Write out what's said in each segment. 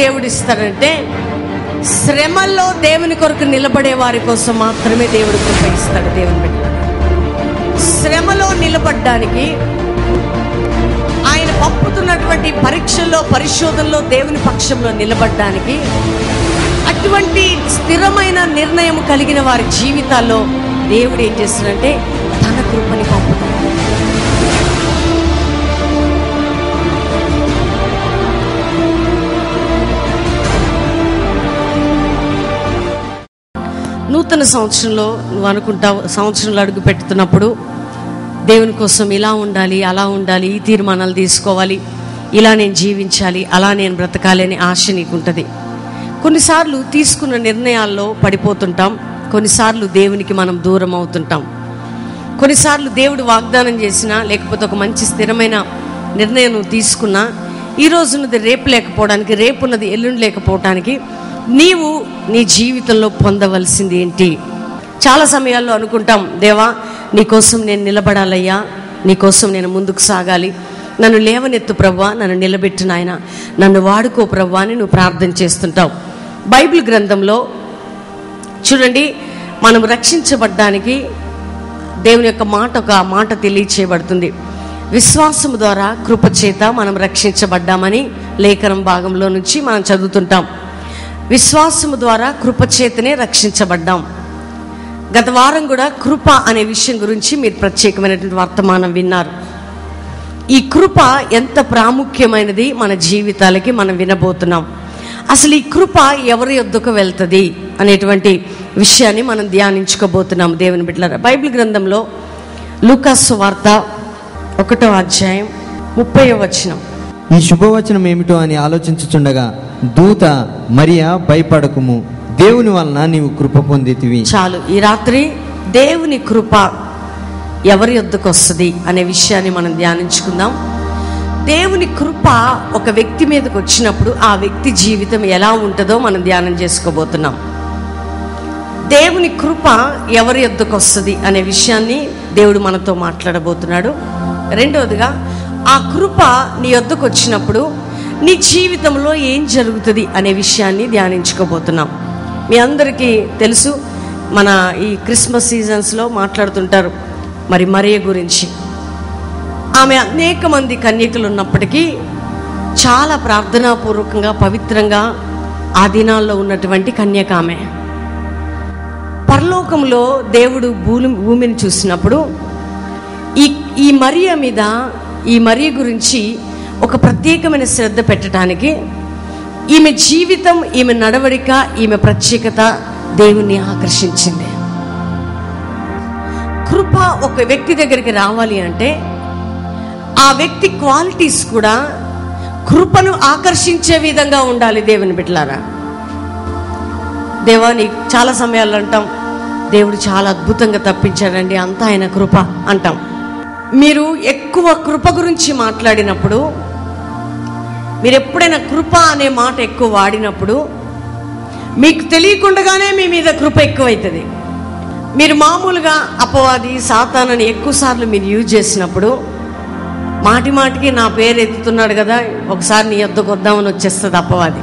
దేవుడు ఇస్తాడంటే శ్రమల్లో దేవుని కొరకు నిలబడే వారి కోసం మాత్రమే దేవుడు కృప ఇస్తాడు. దేవుని బిడ్డ శ్రమలో నిలబడడానికి, ఆయన పంపుతున్నటువంటి పరీక్షల్లో పరిశోధనలో దేవుని పక్షంలో నిలబడడానికి, అటువంటి స్థిరమైన నిర్ణయం కలిగిన వారి జీవితాల్లో దేవుడు ఏం చేస్తాడంటే తన కృపని పంపుతాడు. నూతన సంవత్సరంలో నువ్వు అనుకుంటావు, సంవత్సరంలో అడుగు పెడుతున్నప్పుడు దేవుని కోసం ఇలా ఉండాలి, అలా ఉండాలి, ఈ తీర్మానాలు తీసుకోవాలి, ఇలా నేను జీవించాలి, అలా నేను బ్రతకాలి అనే ఆశ నీకుంటుంది. కొన్నిసార్లు తీసుకున్న నిర్ణయాల్లో పడిపోతుంటాం, కొన్నిసార్లు దేవునికి మనం దూరం అవుతుంటాం. కొన్నిసార్లు దేవుడు వాగ్దానం చేసినా, లేకపోతే ఒక మంచి స్థిరమైన నిర్ణయం నువ్వు తీసుకున్నా, ఈ రోజున్నది రేపు లేకపోవడానికి, రేపున్నది ఎల్లుండి లేకపోవడానికి నీవు నీ జీవితంలో పొందవలసింది ఏంటి? చాలా సమయాల్లో అనుకుంటాం, దేవా నీకోసం నేను నిలబడాలయ్యా, నీకోసం నేను ముందుకు సాగాలి, నన్ను లేవనెత్తు ప్రభువా, నన్ను నిలబెట్టు నాయన, నన్ను వాడుకో ప్రభువా అని నువ్వు ప్రార్థన చేస్తుంటావు. బైబిల్ గ్రంథంలో చూడండి, మనం రక్షించబడ్డానికి దేవుని యొక్క ఒక మాట తెలియచేయబడుతుంది. విశ్వాసము ద్వారా కృపచేత మనం రక్షించబడ్డామని లేఖనం భాగంలో నుంచి మనం చదువుతుంటాం. విశ్వాసము ద్వారా కృపచేతనే రక్షించబడ్డాం. గత వారం కూడా కృప అనే విషయం గురించి మీరు ప్రత్యేకమైనటువంటి వర్తమానం విన్నారు. ఈ కృప ఎంత ప్రాముఖ్యమైనది మన జీవితాలకి మనం వినబోతున్నాం. అసలు ఈ కృప ఎవరి యొద్దకు వెళ్తుంది అనేటువంటి విషయాన్ని మనం ధ్యానించుకోబోతున్నాం. దేవుని బిడ్డలారా, బైబిల్ గ్రంథంలో లూకా సువార్త 1వ అధ్యాయం 30వ వచనం. ఈ శుభవచనం ఏమిటో అని ఆలోచించుచుండగా దూత మరియా భయపడకుము, దేవుని వలన నీవు కృప పొందితివి. చాలు, ఈ రాత్రి దేవుని కృప ఎవరి యొద్దకు వస్తుంది అనే విషయాన్ని మనం ధ్యానించుకుందాం. దేవుని కృప ఒక వ్యక్తి మీదకి వచ్చినప్పుడు ఆ వ్యక్తి జీవితం ఎలా ఉంటుందో మనం ధ్యానం చేసుకోబోతున్నాం. దేవుని కృప ఎవరి యొద్దకు వస్తుంది అనే విషయాన్ని దేవుడు మనతో మాట్లాడబోతున్నాడు. రెండవదిగా, ఆ కృప నీ యొద్దకు వచ్చినప్పుడు నీ జీవితంలో ఏం జరుగుతుంది అనే విషయాన్ని ధ్యానించుకోబోతున్నాం. మీ అందరికీ తెలుసు, మన ఈ క్రిస్మస్ సీజన్స్లో మాట్లాడుతుంటారు మరి మరియ గురించి. ఆమె అనేక మంది కన్యకలు ఉన్నప్పటికీ చాలా ప్రార్థనాపూర్వకంగా పవిత్రంగా ఆ దినాల్లో ఉన్నటువంటి కన్యక ఆమె. పరలోకంలో దేవుడు భూమిని చూసినప్పుడు ఈ మరియ మీద, ఈ మరియ గురించి ఒక ప్రత్యేకమైన శ్రద్ధ పెట్టడానికి, ఈమె జీవితం, ఈమె నడవడిక, ఈమె ప్రత్యేకత దేవుణ్ణి ఆకర్షించింది. కృప ఒక వ్యక్తి దగ్గరికి రావాలి అంటే ఆ వ్యక్తి క్వాలిటీస్ కూడా కృపను ఆకర్షించే విధంగా ఉండాలి. దేవుని బిడ్డలారా, దేవా నీకు చాలా సమయాల్లో అంటాం, దేవుడు చాలా అద్భుతంగా తప్పించాడండి, అంతా ఆయన కృప అంటాం. మీరు ఎక్కువ కృప గురించి మాట్లాడినప్పుడు, మీరు ఎప్పుడైనా కృప అనే మాట ఎక్కువ వాడినప్పుడు మీకు తెలియకుండానే మీ మీద కృప ఎక్కువైతుంది. మీరు మామూలుగా అపవాది సాతానని ఎక్కువసార్లు మీరు యూజ్ చేసినప్పుడు మాటి మాటికి నా పేరు ఎత్తుతున్నాడు కదా, ఒకసారి నీ యొద్దకు వద్దామని వచ్చేస్తుంది అపవాది.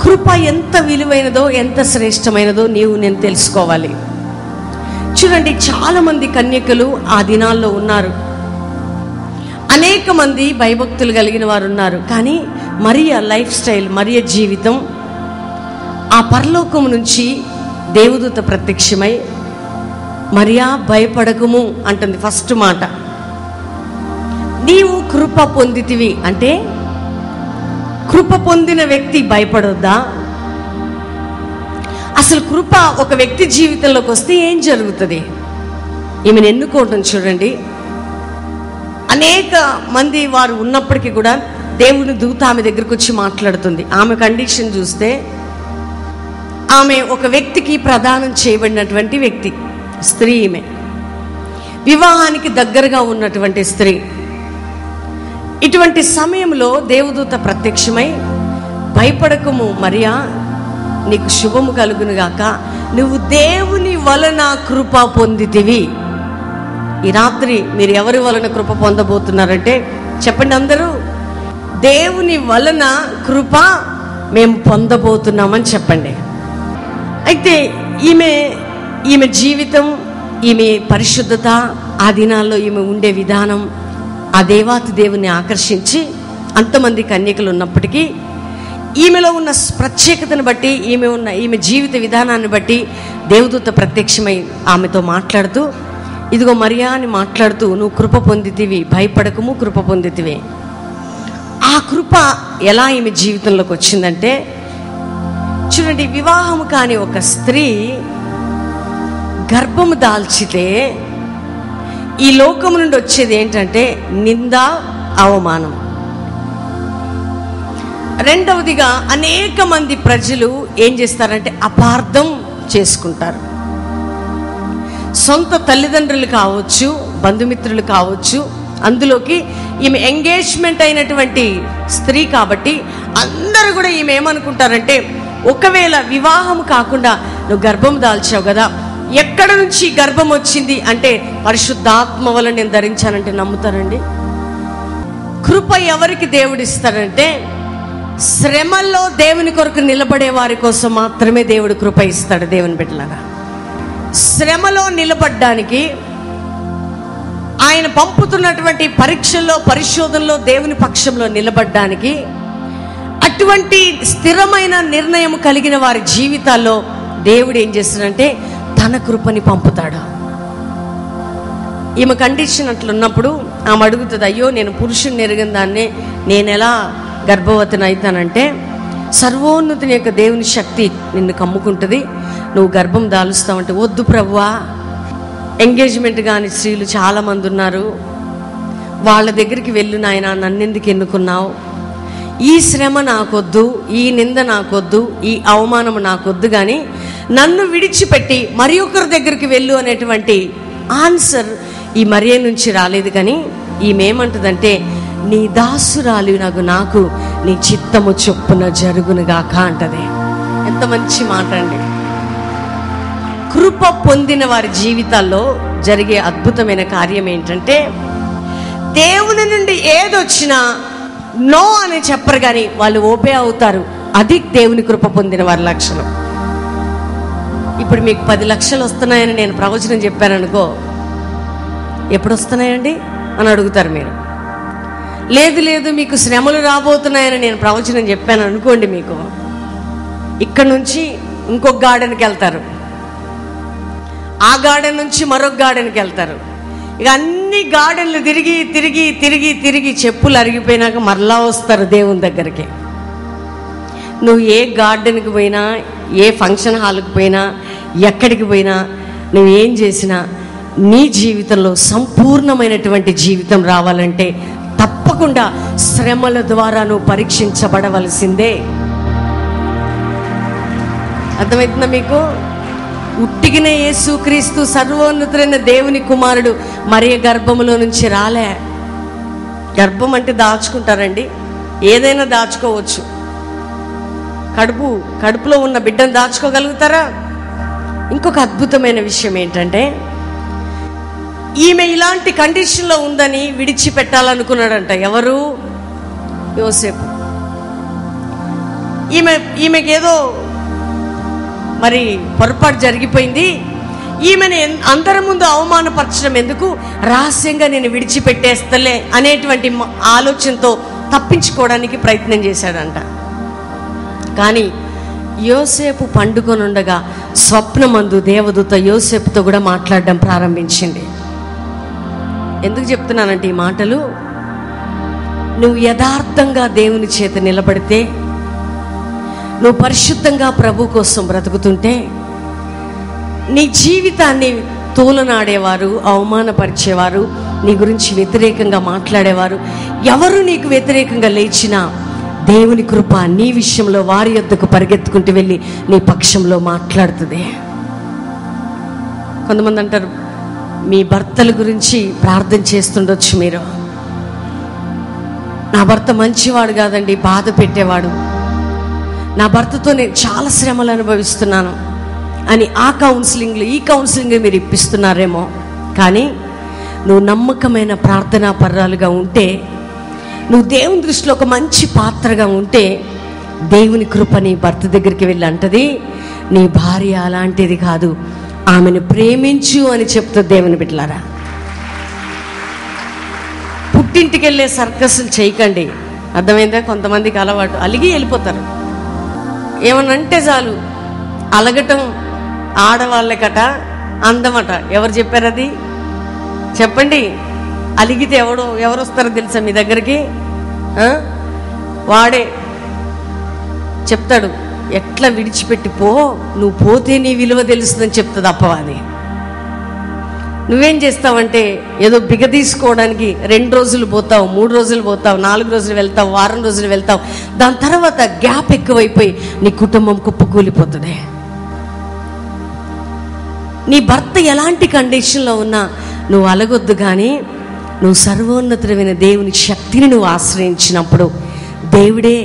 కృప ఎంత విలువైనదో, ఎంత శ్రేష్టమైనదో నేను తెలుసుకోవాలి. చూడండి, చాలా మంది కన్యకలు ఆ దినాల్లో ఉన్నారు, అనేక మంది భయభక్తులు కలిగిన వారు ఉన్నారు. కానీ మరియ లైఫ్ స్టైల్, మరియ జీవితం, ఆ పరలోకం నుంచి దేవదూత ప్రత్యక్షమై మరియా భయపడకుము అంటుంది. ఫస్ట్ మాట, నీవు కృప పొందితివి అంటే కృప పొందిన వ్యక్తి భయపడొద్దా? అసలు కృప ఒక వ్యక్తి జీవితంలోకి వస్తే ఏం జరుగుతుంది? ఈమెను ఎన్నుకోవటం చూడండి, అనేక మంది వారు ఉన్నప్పటికీ కూడా దేవుని దూత ఆమె దగ్గరకు వచ్చి మాట్లాడుతుంది. ఆమె కండిషన్ చూస్తే ఆమె ఒక వ్యక్తికి ప్రదానం చేయబడినటువంటి వ్యక్తి, స్త్రీ. ఈమె వివాహానికి దగ్గరగా ఉన్నటువంటి స్త్రీ. ఇటువంటి సమయంలో దేవదూత ప్రత్యక్షమై, భయపడకము మరియా, నీకు శుభము కలుగును గాక, నువ్వు దేవుని వలన కృప పొందితివి. ఈ రాత్రి మీరు ఎవరి వలన కృప పొందబోతున్నారంటే చెప్పండి అందరూ, దేవుని వలన కృప మేము పొందబోతున్నామని చెప్పండి. అయితే ఈమె జీవితం, ఈమె పరిశుద్ధత, ఆ దినాల్లో ఈమె ఉండే విధానం ఆ దేవాతి దేవుని ఆకర్షించి అంతమంది కన్యకలు ఉన్నప్పటికీ ఈమెలో ఉన్న ప్రత్యేకతను బట్టి, ఈమె జీవిత విధానాన్ని బట్టి దేవదూత ప్రత్యక్షమై ఆమెతో మాట్లాడుతూ, ఇదిగో మరియా అని మాట్లాడుతూ, నువ్వు కృప పొందితివి, భయపడకము, కృప పొందితివి. ఆ కృప ఎలా ఈమె జీవితంలోకి వచ్చిందంటే, చూడండి, వివాహము కాని ఒక స్త్రీ గర్భము దాల్చితే ఈ లోకము నుండి వచ్చేది ఏంటంటే నింద, అవమానం. రెండవదిగా అనేక మంది ప్రజలు ఏం చేస్తారంటే అపార్థం చేసుకుంటారు. సొంత తల్లిదండ్రులు కావచ్చు, బంధుమిత్రులు కావచ్చు, అందులోకి ఈమె ఎంగేజ్మెంట్ అయినటువంటి స్త్రీ కాబట్టి అందరూ కూడా ఈమె ఏమనుకుంటారంటే, ఒకవేళ వివాహం కాకుండా నువ్వు గర్భం దాల్చావు కదా, ఎక్కడ నుంచి గర్భం వచ్చింది అంటే పరిశుద్ధాత్మ వల్ల నేను ధరించానంటే నమ్ముతారండి? కృప ఎవరికి దేవుడిస్తారంటే శ్రమల్లో దేవుని కొరకు నిలబడే వారి కోసం మాత్రమే దేవుడు కృప ఇస్తాడు. దేవుని బిడ్డలారా, శ్రమలో నిలబడ్డానికి, ఆయన పంపుతున్నటువంటి పరీక్షల్లో, పరిశోధనలో దేవుని పక్షంలో నిలబడ్డానికి, అటువంటి స్థిరమైన నిర్ణయం కలిగిన వారి జీవితాల్లో దేవుడు ఏం చేస్తాడంటే తన కృపని పంపుతాడు. ఈమె కండిషన్ అట్లున్నప్పుడు ఆమె అడుగుతుంది, అయ్యో నేను పురుషుని ఎరిగిన దాన్నే నేను ఎలా గర్భవతిని అవుతానంటే, సర్వోన్నతుని యొక్క దేవుని శక్తి నిన్ను కమ్ముకుంటుంది, నువ్వు గర్భం దాలుస్తావంటే, వద్దు ప్రభువా, ఎంగేజ్మెంట్ కాని స్త్రీలు చాలామంది ఉన్నారు, వాళ్ళ దగ్గరికి వెళ్ళు నాయనా, నన్నెందుకు ఎన్నుకున్నావు, ఈ శ్రమ నాకొద్దు, ఈ నింద నాకొద్దు, ఈ అవమానం నాకొద్దు, కానీ నన్ను విడిచిపెట్టి మరి ఒకరి దగ్గరికి వెళ్ళు అనేటువంటి ఆన్సర్ ఈ మరియ నుంచి రాలేదు. కానీ ఈమె ఏమంటుందంటే, నీ దాసురాలు నాకు నీ చిత్తము చొప్పున జరుగునుగాక అంటది. ఎంత మంచి మాట అండి! కృప పొందిన వారి జీవితాల్లో జరిగే అద్భుతమైన కార్యం ఏంటంటే, దేవుని నుండి ఏదొచ్చినా నో అని చెప్పరు, కానీ వాళ్ళు ఓపే అవుతారు. అది దేవుని కృప పొందిన వారి లక్షణం. ఇప్పుడు మీకు 10 లక్షలు వస్తున్నాయని నేను ప్రవచనం చెప్పాననుకో, ఎప్పుడు వస్తున్నాయండి అని అడుగుతారు మీరు. లేదు మీకు శ్రమలు రాబోతున్నాయని నేను ప్రవచనం చెప్పాను అనుకోండి, మీకు ఇక్కడ నుంచి ఇంకొక గార్డెన్కి వెళ్తారు, ఆ గార్డెన్ నుంచి మరొక గార్డెన్కి వెళ్తారు. ఇక అన్ని గార్డెన్లు తిరిగి తిరిగి తిరిగి తిరిగి చెప్పులు అరిగిపోయినాక మరలా వస్తారు దేవుని దగ్గరికి. నువ్వు ఏ గార్డెన్కి పోయినా, ఏ ఫంక్షన్ హాల్కి పోయినా, ఎక్కడికి పోయినా, నువ్వు ఏం చేసినా నీ జీవితంలో సంపూర్ణమైనటువంటి జీవితం రావాలంటే తప్పకుండా శ్రమల ద్వారా నువ్వు పరీక్షించబడవలసిందే. అర్థమవుతుందా మీకు? ఉట్టిగిన యేసుక్రీస్తు సర్వోన్నతుడైన దేవుని కుమారుడు మరియ గర్భములో నుంచి రాలే. గర్భం అంటే దాచుకుంటారండి, ఏదైనా దాచుకోవచ్చు. కడుపులో ఉన్న బిడ్డను దాచుకోగలుగుతారా? ఇంకొక అద్భుతమైన విషయం ఏంటంటే, ఈమె ఇలాంటి కండిషన్లో ఉందని విడిచిపెట్టాలనుకున్నాడంట. ఎవరు? యోసేపు. ఈమెకేదో మరి పొరపాటు జరిగిపోయింది. ఈమెను అందరి ముందు అవమానపరచడం ఎందుకు, రహస్యంగా నేను విడిచిపెట్టేస్తలే అనేటువంటి ఆలోచనతో తప్పించుకోవడానికి ప్రయత్నం చేశాడంట. కానీ యోసేపు పండుకొనుండగా స్వప్నమందు దేవదూత యోసేపుతో కూడా మాట్లాడడం ప్రారంభించింది. ఎందుకు చెప్తున్నానంటే ఈ మాటలు, నువ్వు యథార్థంగా దేవుని చేత నిలబడితే, నువ్వు పరిశుద్ధంగా ప్రభు కోసం బ్రతుకుతుంటే, నీ జీవితాన్ని తూలనాడేవారు, అవమానపరిచేవారు, నీ గురించి వ్యతిరేకంగా మాట్లాడేవారు ఎవరు నీకు వ్యతిరేకంగా లేచినా దేవుని కృప నీ విషయంలో వారి యొద్దకు పరిగెత్తుకుంటూ వెళ్ళి నీ పక్షంలో మాట్లాడుతుంది. కొంతమంది అంటారు, మీ భర్తల గురించి ప్రార్థన చేస్తుండొచ్చు మీరు, నా భర్త మంచివాడు కాదండి, బాధ పెట్టేవాడు, నా భర్తతో నేను చాలా శ్రమలు అనుభవిస్తున్నాను అని ఆ కౌన్సిలింగ్లు ఈ కౌన్సిలింగ్ మీరు ఇప్పిస్తున్నారేమో. కానీ నువ్వు నమ్మకమైన ప్రార్థనా పర్రాలుగా ఉంటే నువ్వు దేవుని దృష్టిలో ఒక మంచి పాత్రగా ఉంటే దేవుని కృప నీ భర్త దగ్గరికి వెళ్ళి అంటది, నీ భార్య అలాంటిది కాదు, ఆమెను ప్రేమించు అని చెప్తుంది దేవుని బిడ్డలారా. పుట్టింటికి వెళ్ళే సర్కస్లు చేయకండి, అర్థమైందా? కొంతమందికి అలవాటు, అలిగి వెళ్ళిపోతారు. ఏమనంటే చాలు అలగటం ఆడవాళ్ళకట అందమట. ఎవరు చెప్పారు అది? చెప్పండి. అలిగితే ఎవరు వస్తారో తెలుసా మీ దగ్గరికి? వాడే చెప్తాడు, ఎట్లా విడిచిపెట్టి పో, నువ్వు పోతే నీ విలువ తెలుస్తుందని చెప్తుంది అప్పవాది. నువ్వేం చేస్తావంటే ఏదో బిగ తీసుకోవడానికి 2 రోజులు పోతావు, 3 రోజులు పోతావు, 4 రోజులు వెళ్తావు, వారం రోజులు వెళ్తావు. దాని తర్వాత గ్యాప్ ఎక్కువైపోయి నీ కుటుంబం కుప్పకూలిపోతుంది. నీ భర్త ఎలాంటి కండిషన్లో ఉన్నా నువ్వు అలగొద్దు. కానీ నువ్వు సర్వోన్నతుడైన దేవుని శక్తిని నువ్వు ఆశ్రయించినప్పుడు దేవుడే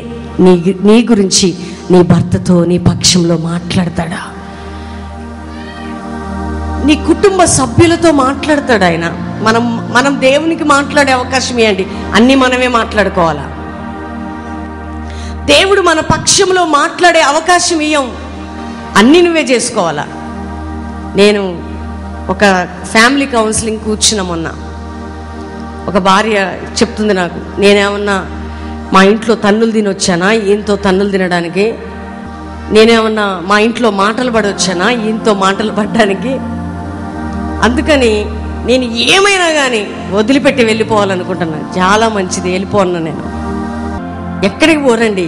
నీ గురించి నీ భర్తతో నీ పక్షంలో మాట్లాడతాడా? నీ కుటుంబ సభ్యులతో మాట్లాడతాడు ఆయన. మనం దేవునికి మాట్లాడే అవకాశం ఇవ్వండి. అన్నీ మనమే మాట్లాడుకోవాలా? దేవుడు మన పక్షంలో మాట్లాడే అవకాశం ఇయ్యం, అన్నీ నువ్వే చేసుకోవాలా? నేను ఒక ఫ్యామిలీ కౌన్సిలింగ్ కూర్చున్నా మొన్న. ఒక భార్య చెప్తుంది నాకు, నేనేమన్నా మా ఇంట్లో తన్నులు తిని వచ్చానా ఈయనతో తన్నులు తినడానికి? నేనేమన్నా మా ఇంట్లో మాటలు పడి వచ్చానా ఈయనతో మాటలు పడడానికి? అందుకని నేను ఏమైనా కానీ వదిలిపెట్టి వెళ్ళిపోవాలనుకుంటున్నాను. చాలా మంచిది, వెళ్ళిపోన్నా. నేను ఎక్కడికి పోరండి.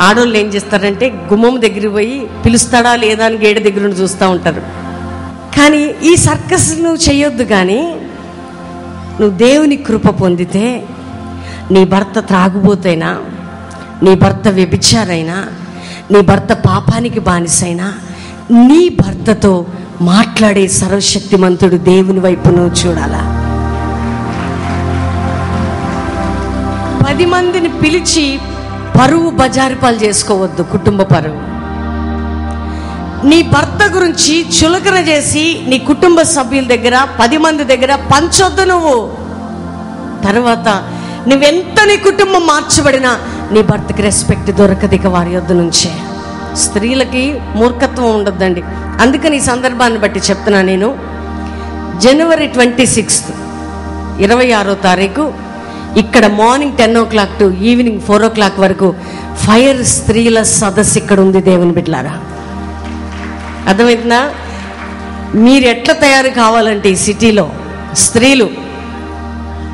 ఆడవాళ్ళు ఏం చేస్తారంటే గుమ్మం దగ్గరికి పోయి పిలుస్తాడా లేదా అని గేడ దగ్గర చూస్తూ ఉంటారు. కానీ ఈ సర్కస్ నువ్వు చేయొద్దు. కానీ నువ్వు దేవుని కృప పొందితే నీ భర్త త్రాగుబోతైనా, నీ భర్త వ్యభిచారైనా, నీ భర్త పాపానికి బానిసైనా, నీ భర్తతో మాట్లాడే సర్వశక్తిమంతుడు దేవుని వైపు నువ్వు చూడాలా. 10 మందిని పిలిచి పరువు బజారుపాలు చేసుకోవద్దు, కుటుంబ పరువు. నీ భర్త గురించి చులకన చేసి నీ కుటుంబ సభ్యుల దగ్గర 10 మంది దగ్గర పంచొద్దు నువ్వు. తర్వాత నువ్వెంత నీ కుటుంబం మార్చబడినా నీ భర్తకి రెస్పెక్ట్ దొరకదు ఇక వారి యొద్ద నుంచే. స్త్రీలకి మూర్ఖత్వం ఉండొద్దండి. అందుకని ఈ సందర్భాన్ని బట్టి చెప్తున్నా. నేను జనవరి 26 26వ తారీఖు ఇక్కడ morning 10 o'clock to evening 4 o'clock వరకు ఫైర్ స్త్రీల సదస్సు ఇక్కడ ఉంది దేవుని బిడ్డలారా. అర్థమవుతుందా? మీరు ఎట్లా తయారు కావాలంటే ఈ సిటీలో స్త్రీలు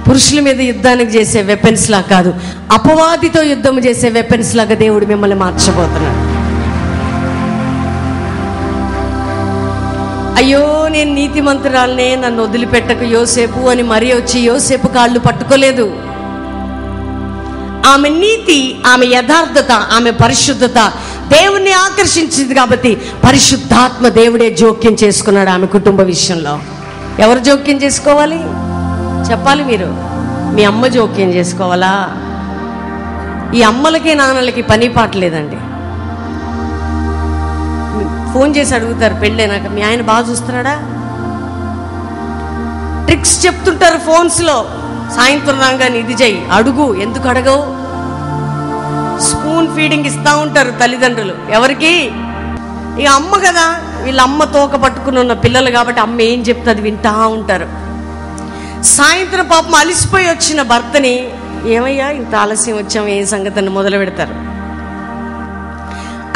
పురుషుల మీద యుద్ధానికి చేసే వెపన్స్ లా కాదు, అపవాదితో యుద్ధం చేసే వెపన్స్ లాగా దేవుడు మిమ్మల్ని మార్చబోతున్నాడు. అయ్యో నేను నీతిమంతురాలనే, నన్ను వదిలిపెట్టకు యోసేపు అని మరి వచ్చి యోసేపు కాళ్ళు పట్టుకోలేదు. ఆమె నీతి, ఆమె యథార్థత, ఆమె పరిశుద్ధత దేవుణ్ణి ఆకర్షించింది. కాబట్టి పరిశుద్ధాత్మ దేవుడే జోక్యం చేసుకున్నాడు ఆమె కుటుంబ విషయంలో. ఎవరు జోక్యం చేసుకోవాలి చెప్పాలి? మీరు మీ అమ్మ జోక్యం చేసుకోవాలా? ఈ అమ్మలకి నాన్నలకి పని పాట లేదండి. ఫోన్ చేసి అడుగుతారు పెళ్ళైనాక, మీ ఆయన బాగా చూస్తున్నాడా? ట్రిక్స్ చెప్తుంటారు ఫోన్స్లో. సాయంత్రం రాగానే ఇది చెయ్యి, అడుగు. ఎందుకు అడగవు? స్పూన్ ఫీడింగ్ ఇస్తూ ఉంటారు తల్లిదండ్రులు. ఎవరికి? ఇక అమ్మ కదా, వీళ్ళ అమ్మ తోక పట్టుకుని ఉన్న పిల్లలు కాబట్టి అమ్మ ఏం చెప్తుంది వింటా ఉంటారు. సాయంత్రం పాపం అలిసిపోయి వచ్చిన భర్తని, ఏమయ్యా ఇంత ఆలస్యం వచ్చాము ఏం సంగతి అని మొదలు పెడతారు.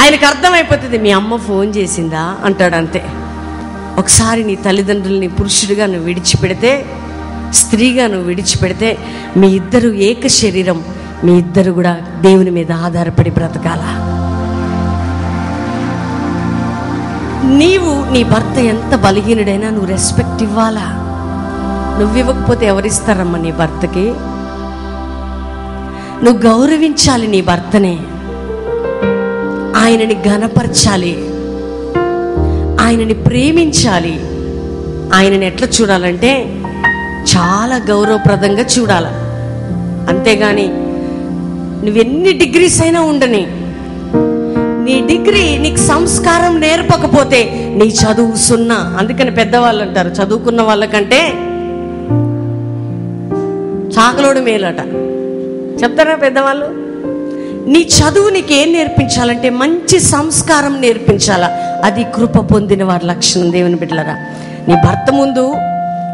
ఆయనకు అర్థమైపోతుంది మీ అమ్మ ఫోన్ చేసిందా అంటాడు, అంతే. ఒకసారి నీ తల్లిదండ్రుల్ని పురుషుడిగా నువ్వు విడిచిపెడితే, స్త్రీగా నువ్వు విడిచిపెడితే మీ ఇద్దరు ఏక శరీరం. మీ ఇద్దరు కూడా దేవుని మీద ఆధారపడి బ్రతకాల. నీవు నీ భర్త ఎంత బలహీనుడైనా నువ్వు రెస్పెక్ట్ ఇవ్వాలా. నువ్వు ఇవ్వకపోతే ఎవరిస్తారమ్మా నీ భర్తకి? నువ్వు గౌరవించాలి నీ భర్తనే, ఆయనని ఘనపరచాలి, ఆయనని ప్రేమించాలి. ఆయనని ఎట్లా చూడాలంటే చాలా గౌరవప్రదంగా చూడాలి. అంతేగాని నువ్వెన్ని డిగ్రీస్ అయినా ఉండని, నీ డిగ్రీ నీకు సంస్కారం నేర్పకపోతే నీ చదువు సున్నా. అందుకని పెద్దవాళ్ళు అంటారు చదువుకున్న వాళ్ళకంటే చాకలోడు మేలట. చెప్తారా పెద్దవాళ్ళు? నీ చదువు నీకు ఏం నేర్పించాలంటే మంచి సంస్కారం నేర్పించాలా. అది కృప పొందిన వారి లక్షణం. దేవుని బిడ్డలారా, నీ భర్త ముందు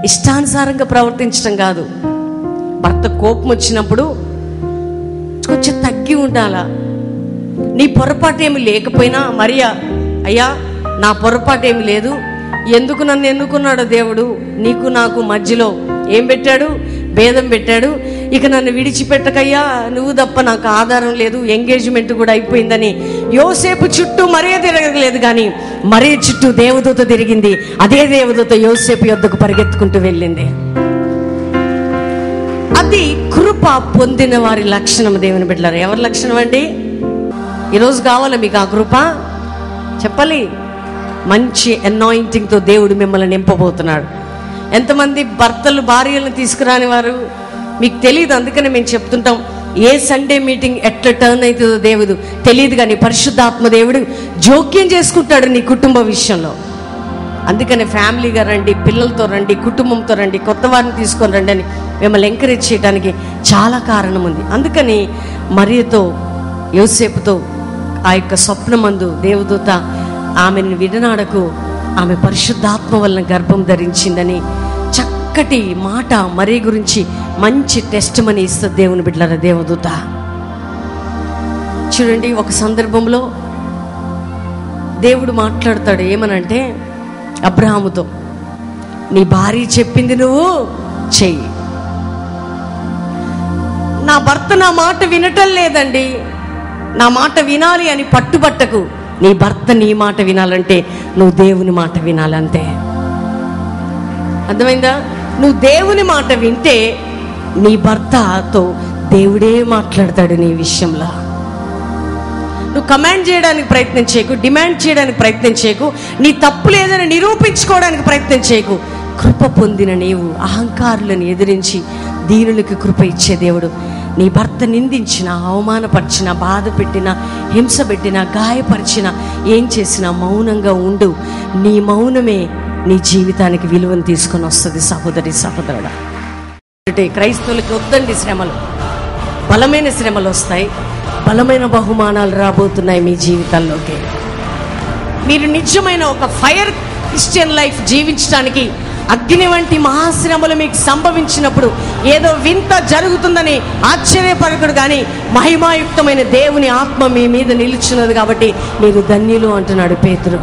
ఇష్టానుసారంగా ప్రవర్తించడం కాదు. భర్త కోపం వచ్చినప్పుడు కొంచెం తగ్గి ఉండాలా. నీ పొరపాటు ఏమి లేకపోయినా మరియా, అయ్యా నా పొరపాటు ఏమి లేదు, ఎందుకు నన్ను ఎన్నుకున్నాడో దేవుడు, నీకు నాకు మధ్యలో ఏం పెట్టాడు? భేదం పెట్టాడు. ఇక నన్ను విడిచిపెట్టకయ్యా, నువ్వు తప్ప నాకు ఆధారం లేదు, ఎంగేజ్మెంట్ కూడా అయిపోయిందని యోసేపు చుట్టూ మరియ తిరగలేదు, కానీ మరియ చుట్టూ దేవదూత తిరిగింది. అదే దేవదూత యోసేపు యొద్దకు పరిగెత్తుకుంటూ వెళ్ళింది. అది కృప పొందిన వారి లక్షణం. దేవుని బిడ్డలారా, ఎవరి లక్షణం అండి? ఈరోజు కావాలా మీకు ఆ కృప? చెప్పాలి. మంచి అనాయింటింగ్తో దేవుడు మిమ్మల్ని నింపబోతున్నాడు. ఎంతమంది భర్తలు భార్యలను తీసుకురాని వారు మీకు తెలియదు. అందుకని మేము చెప్తుంటాం, ఏ సండే మీటింగ్ ఎట్లా టర్న్ అవుతుందో దేవుడు తెలియదు, కానీ పరిశుద్ధాత్మ దేవుడు జోక్యం చేసుకుంటాడు నీ కుటుంబ విషయంలో. అందుకని ఫ్యామిలీగా రండి, పిల్లలతో రండి, కుటుంబంతో రండి, కొత్త వారిని తీసుకొని రండి అని మిమ్మల్ని ఎంకరేజ్ చేయడానికి చాలా కారణం ఉంది. అందుకని మరియతో యోసేపుతో ఆ యొక్క స్వప్నమందు దేవదూత ఆమెను విడనాడకు, ఆమె పరిశుద్ధాత్మ వలన గర్భం ధరించిందని చక్కటి మాట మరి గురించి మంచి టెస్ట్ మనీ ఇస్తుంది దేవుని బిడ్డలారా దేవదూత. చూడండి, ఒక సందర్భంలో దేవుడు మాట్లాడతాడు. ఏమనంటే అబ్రహాముతో, నీ భార్య చెప్పింది నువ్వు చెయ్యి. నా భర్త నా మాట వినటం లేదండి, నా మాట వినాలి అని పట్టుబట్టకు. నీ భర్త నీ మాట వినాలంటే నువ్వు దేవుని మాట వినాలంతే. అర్థమైందా? నువ్వు దేవుని మాట వింటే నీ భర్తతో దేవుడే మాట్లాడతాడు నీ విషయంలో. నువ్వు కమాండ్ చేయడానికి ప్రయత్నం చేయకు, డిమాండ్ చేయడానికి ప్రయత్నం చేయకు, నీ తప్పు లేదని నిరూపించుకోవడానికి ప్రయత్నం చేయకు. కృప పొందిన నీవు అహంకారులను ఎదిరించి దీనులకు కృప ఇచ్చే దేవుడు. నీ భర్త నిందించిన, అవమానపరిచిన, బాధ పెట్టిన, హింస పెట్టిన, గాయపరిచిన, ఏం చేసినా మౌనంగా ఉండు. నీ మౌనమే నీ జీవితానికి విలువను తీసుకొని వస్తుంది. సహోదరి సహోదరుడా, క్రైస్తవులకి వద్దండి శ్రమలు. బలమైన శ్రమలు వస్తాయి, బలమైన బహుమానాలు రాబోతున్నాయి మీ జీవితాల్లోకి. మీరు నిజమైన ఒక ఫైర్ క్రిస్టియన్ లైఫ్ జీవించడానికి అగ్ని వంటి మహాశ్రమలు మీకు సంభవించినప్పుడు ఏదో వింత జరుగుతుందని ఆశ్చర్యపడకూడదు, కానీ మహిమాయుక్తమైన దేవుని ఆత్మ మీ మీద నిలుచున్నది కాబట్టి మీరు ధన్యులు అంటున్నాడు పేతురు.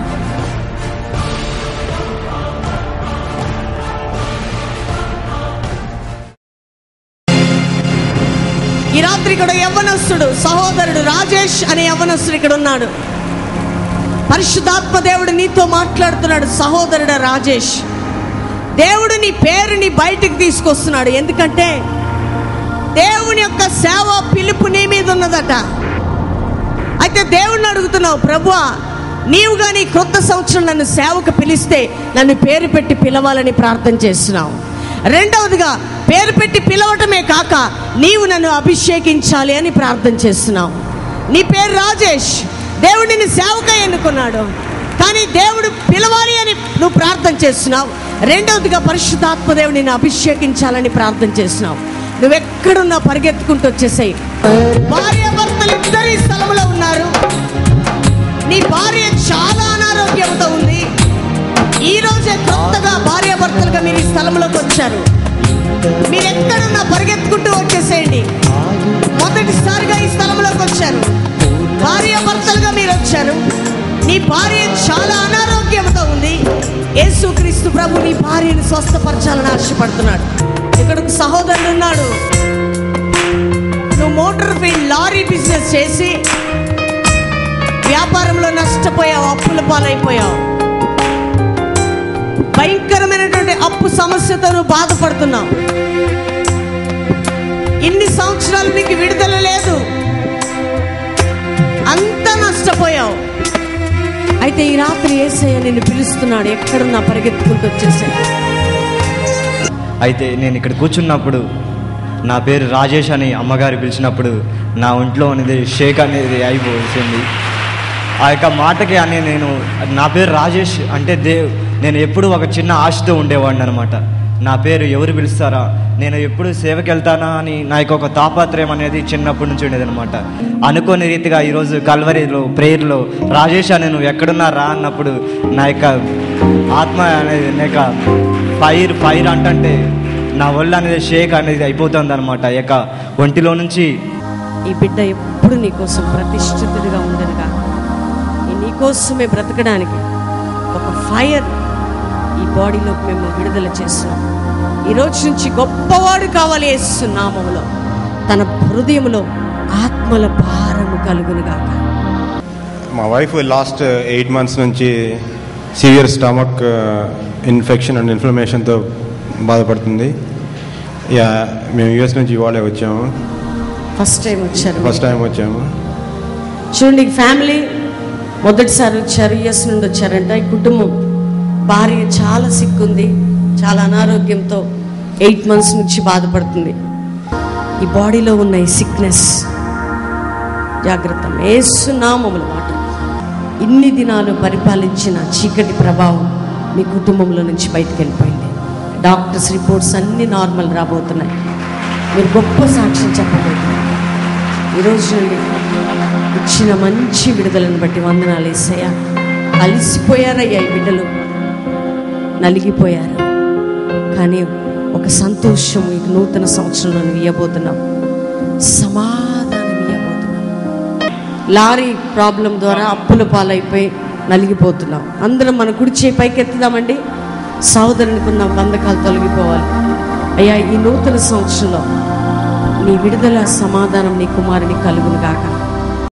ఈ రాత్రి ఇక్కడ యవ్వనస్తుడు సహోదరుడు రాజేష్ అనే యవ్వనస్తుడు ఇక్కడ ఉన్నాడు. పరిశుద్ధాత్మ దేవుడు నీతో మాట్లాడుతున్నాడు. సహోదరుడు రాజేష్, దేవుడు నీ పేరుని బయటికి తీసుకొస్తున్నాడు. ఎందుకంటే దేవుని యొక్క సేవ పిలుపు నీ మీద ఉన్నదట. అయితే దేవుడిని అడుగుతున్నావు, ప్రభువా నీవు కానీ క్రొత్త సంవత్సరం నన్ను సేవకు పిలిస్తే నన్ను పేరు పెట్టి పిలవాలని ప్రార్థన చేస్తున్నావు. రెండవదిగా పేరు పెట్టి పిలవటమే కాక నీవు నన్ను అభిషేకించాలి అని ప్రార్థన చేస్తున్నావు. నీ పేరు రాజేష్, దేవుడు నిన్ను సేవకై ఎన్నుకున్నాడు, కానీ దేవుడు పిలవాలి అని నువ్వు ప్రార్థన చేస్తున్నావు. రెండవదిగా పరిశుద్ధాత్మ దేవుడు నిన్ను అభిషేకించాలని ప్రార్థన చేస్తున్నావు. నువ్వెక్కడున్నా పరిగెత్తుకుంటూ వచ్చేసాయి. భార్య భర్తలు ఇద్దరు ఈ స్థలంలో ఉన్నారు. నీ భార్య చాలా అనారోగ్యంతో ఉంది. ఈ రోజే కొత్తగా భార్య భర్తలుగా మీరు ఈ స్థలంలోకి వచ్చారు. మీరు ఎక్కడున్నా పరిగెత్తుకుంటూ వచ్చేసేయండి. మొదటిసారిగా ఈ స్థలంలోకి వచ్చారు, భార్య భర్తలుగా మీరు వచ్చారు. నీ భార్య చాలా అనారోగ్యంతో ఉంది. యేసుక్రీస్తు ప్రభు నీ భార్యను స్వస్థపరచాలని ఆశపడుతున్నాడు. ఇక్కడ ఒక సహోదరుడు ఉన్నాడు. నువ్వు మోటార్ ఫీల్డ్ లారీ బిజినెస్ చేసి వ్యాపారంలో నష్టపోయావు, అప్పుల పాలైపోయావు. భయంకరమైనటువంటి అప్పు సమస్యతో నువ్వు బాధపడుతున్నావు. ఇన్ని సంవత్సరాలు నీకు విడుదల లేదు, అంతా నష్టపోయావు. అయితే ఈ రాత్రి యేసయ్య నిన్ను పిలుస్తున్నాడు. ఎక్కడున్నా పరిగెత్తుకుంటూ వచ్చేసాడు. అయితే నేను ఇక్కడ కూర్చున్నప్పుడు నా పేరు రాజేష్ అని అమ్మగారు పిలిచినప్పుడు నా ఒంట్లో అనేది షేక్ అనేది అయిపోయింది. ఆ యొక్క మాటకి అని నేను నా పేరు రాజేష్ అంటే నేను ఎప్పుడు ఒక చిన్న ఆశతో ఉండేవాడిని అనమాట. నా పేరు ఎవరు పిలుస్తారా, నేను ఎప్పుడు సేవకి వెళ్తానా అని నా యొక్క ఒక తాపత్రయం అనేది చిన్నప్పటి నుంచి ఉండేదన్నమాట. అనుకోని రీతిగా ఈరోజు కల్వరిలో ప్రేయర్లో రాజేష్ అని నువ్వు ఎక్కడున్నారా అన్నప్పుడు నా యొక్క ఆత్మ అనేది నా యొక్క ఫైర్ అంటే నా ఒళ్ళు అనేది షేక్ అనేది అయిపోతుంది అనమాట. ఈ యొక్క ఒంటిలో నుంచి ఈ బిడ్డ ఎప్పుడు నీకోసం ప్రతిష్ఠితుడిగా ఉండనుగా, నీకోసమే బ్రతకడానికి ఒక ఫైర్ ఈ బాడీలో మేము విడుదల చేస్తున్నాం. ఈరోజు నుంచి గొప్పవాడు కావాలి యేసు నామములో. తన హృదయంలో ఆత్మల భారము కలుగునుగాక. మా వైఫ్ లాస్ట్ 8 months నుంచి సివియర్ స్టమక్ ఇన్ఫెక్షన్ అండ్ ఇన్ఫ్లమేషన్తో బాధపడుతుంది. మేము యూఎస్ నుంచి ఇవాళ వచ్చాము. ఫస్ట్ టైం వచ్చాము. చూడండి, ఫ్యామిలీ మొదటిసారి వచ్చారు, యూఎస్ నుండి వచ్చారంట. ఈ కుటుంబం భార్య చాలా సిక్ ఉంది, చాలా అనారోగ్యంతో 8 months నుంచి బాధపడుతుంది. ఈ బాడీలో ఉన్న ఈ సిక్నెస్ జాగ్రత్త, యేసు నామముల మాట. ఇన్ని దినాలు పరిపాలించిన చీకటి ప్రభావం మీ కుటుంబంలో నుంచి బయటకు వెళ్ళిపోయింది. డాక్టర్స్ రిపోర్ట్స్ అన్నీ నార్మల్ రాబోతున్నాయి. మీరు గొప్ప సాక్ష్యం చెప్పబోతున్నారు. ఈరోజు నుండి ఇచ్చిన మంచి విడుదలను బట్టి వందనాలు యేసయ్యా. అలసిపోయారయ్యా ఈ బిడ్డలు, నలిగిపోయారు, కానీ ఒక సంతోషం ఈ నూతన సంవత్సరంలో ఇవ్వబోతున్నాం, సమాధానం ఇవ్వబోతున్నాం. లారీ ప్రాబ్లం ద్వారా అప్పుల పాలైపోయి నలిగిపోతున్నాం. అందరం మన కుడి చేయి పైకి ఎత్తుదామండి. సహోదరునికి ఉన్న బంధకాలు తొలగిపోవాలి. అయ్యా, ఈ నూతన సంవత్సరంలో నీ విడుదల సమాధానం నీ కుమారుని కలుగును గాక.